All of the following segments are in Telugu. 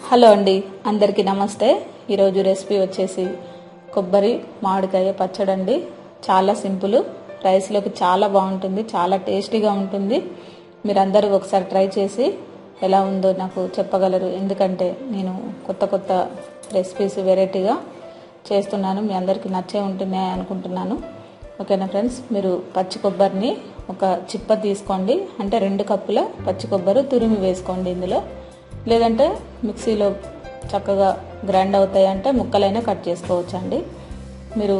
హలో అండి, అందరికీ నమస్తే. ఈరోజు రెసిపీ వచ్చేసి కొబ్బరి మామిడికాయ పచ్చడి అండి. చాలా సింపుల్, రైస్లోకి చాలా బాగుంటుంది, చాలా టేస్టీగా ఉంటుంది. మీరందరూ ఒకసారి ట్రై చేసి ఎలా ఉందో నాకు చెప్పగలరు. ఎందుకంటే నేను కొత్త రెసిపీస్ వెరైటీగా చేస్తున్నాను, మీ అందరికీ నచ్చే ఉంటున్నాయి అనుకుంటున్నాను. ఓకేనా ఫ్రెండ్స్, మీరు పచ్చి కొబ్బరిని ఒక చిప్ప తీసుకోండి, అంటే 2 కప్పుల పచ్చి కొబ్బరి తురిమి వేసుకోండి ఇందులో. లేదంటే మిక్సీలో చక్కగా గ్రైండ్ అవుతాయి అంటే ముక్కలైనా కట్ చేసుకోవచ్చు అండి. మీరు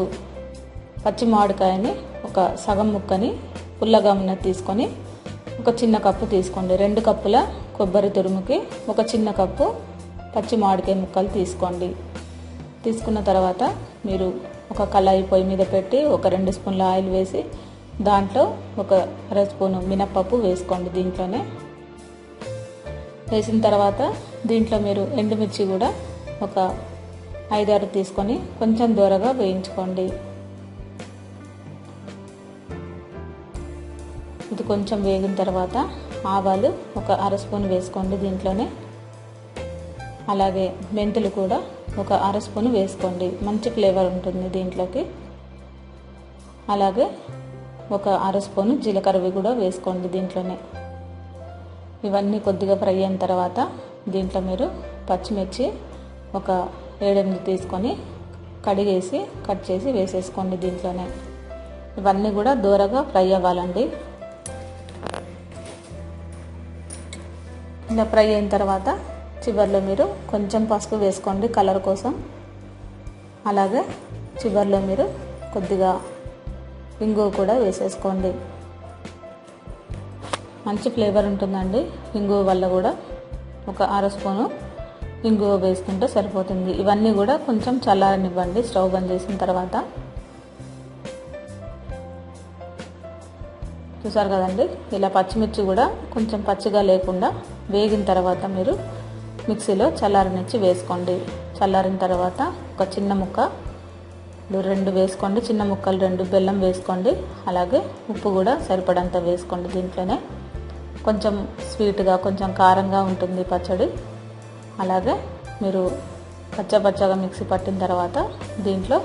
పచ్చి మామిడికాయని ఒక సగం ముక్కని పుల్లగా ఉన్నది తీసుకొని ఒక చిన్న కప్పు తీసుకోండి. 2 కప్పుల కొబ్బరి తురుముకి ఒక చిన్న కప్పు పచ్చి మామిడికాయ ముక్కలు తీసుకోండి. తీసుకున్న తర్వాత మీరు ఒక కళాయి పొయ్యి మీద పెట్టి ఒక 2 స్పూన్ల ఆయిల్ వేసి దాంట్లో ఒక 1/2 స్పూను మినప్పప్పు వేసుకోండి. దీంట్లోనే వేసిన తర్వాత దీంట్లో మీరు ఎండుమిర్చి కూడా ఒక 5-6 తీసుకొని కొంచెం దూరగా వేయించుకోండి. ఇది కొంచెం వేగిన తర్వాత ఆవాలు ఒక 1/2 స్పూన్ వేసుకోండి దీంట్లోనే. అలాగే మెంతులు కూడా ఒక 1/2 స్పూన్ వేసుకోండి, మంచి ఫ్లేవర్ ఉంటుంది దీంట్లోకి. అలాగే ఒక 1/2 స్పూన్ జీలకర్రవి కూడా వేసుకోండి దీంట్లోనే. ఇవన్నీ కొద్దిగా ఫ్రై అయిన తర్వాత దీంట్లో మీరు పచ్చిమిర్చి ఒక 7-8 తీసుకొని కడిగేసి కట్ చేసి వేసేసుకోండి దీంట్లోనే. ఇవన్నీ కూడా దూరగా ఫ్రై అవ్వాలండి. ఇలా ఫ్రై అయిన తర్వాత చివర్లో మీరు కొంచెం పసుపు వేసుకోండి కలర్ కోసం. అలాగే చివర్లో మీరు కొద్దిగా ఇంగువ కూడా వేసేసుకోండి, మంచి ఫ్లేవర్ ఉంటుందండి ఇంగువ వల్ల కూడా. ఒక 1/2 స్పూను ఇంగువ వేసుకుంటే సరిపోతుంది. ఇవన్నీ కూడా కొంచెం చల్లారనివ్వండి స్టవ్ బంద్ చేసిన తర్వాత. చూసారు కదండి, ఇలా పచ్చిమిర్చి కూడా కొంచెం పచ్చిగా లేకుండా వేగిన తర్వాత మీరు మిక్సీలో చల్లారనిచ్చి వేసుకోండి. చల్లారిన తర్వాత ఒక చిన్న ముక్క 2 వేసుకోండి, చిన్న ముక్కలు 2 బెల్లం వేసుకోండి. అలాగే ఉప్పు కూడా సరిపడంత వేసుకోండి దీంట్లోనే. కొంచెం స్వీట్గా కొంచెం కారంగా ఉంటుంది పచ్చడి. అలాగే మీరు పచ్చగా మిక్సీ పట్టిన తర్వాత దీంట్లో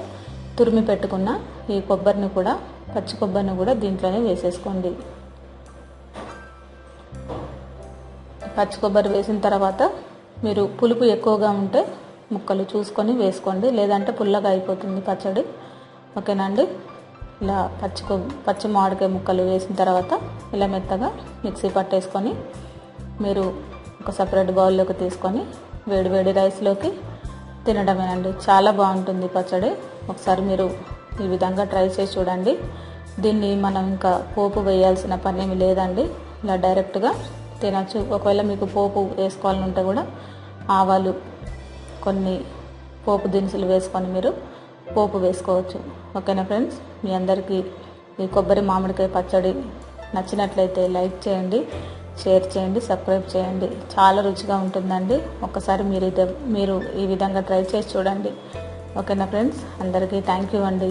తురిమి పెట్టుకున్న ఈ కొబ్బరిని కూడా, పచ్చి కొబ్బరిని కూడా దీంట్లోనే వేసేసుకోండి. పచ్చి కొబ్బరి వేసిన తర్వాత మీరు పులుపు ఎక్కువగా ఉంటే ముక్కలు చూసుకొని వేసుకోండి, లేదంటే పుల్లగా అయిపోతుంది పచ్చడి. ఓకేనా అండి. ఇలా పచ్చి మామిడికాయ ముక్కలు వేసిన తర్వాత ఇలా మెత్తగా మిక్సీ పట్టేసుకొని మీరు ఒక సపరేట్ బౌల్లోకి తీసుకొని వేడి రైస్లోకి తినడమేనండి. చాలా బాగుంటుంది పచ్చడి. ఒకసారి మీరు ఈ విధంగా ట్రై చేసి చూడండి. దీన్ని మనం ఇంకా పోపు వేయాల్సిన పని ఏమి లేదండి, ఇలా డైరెక్ట్గా తినచ్చు. ఒకవేళ మీకు పోపు వేసుకోవాలని ఉంటే కూడా ఆవాలు కొన్ని పోపు దినుసులు వేసుకొని మీరు పోపు వేసుకోవచ్చు. ఓకేనా ఫ్రెండ్స్, మీ అందరికీ ఈ కొబ్బరి మామిడికాయ పచ్చడి నచ్చినట్లయితే లైక్ చేయండి, షేర్ చేయండి, సబ్స్క్రైబ్ చేయండి. చాలా రుచిగా ఉంటుందండి. ఒక్కసారి మీరు ఈ విధంగా ట్రై చేసి చూడండి. ఓకేనా ఫ్రెండ్స్, అందరికీ థ్యాంక్ యూ అండి.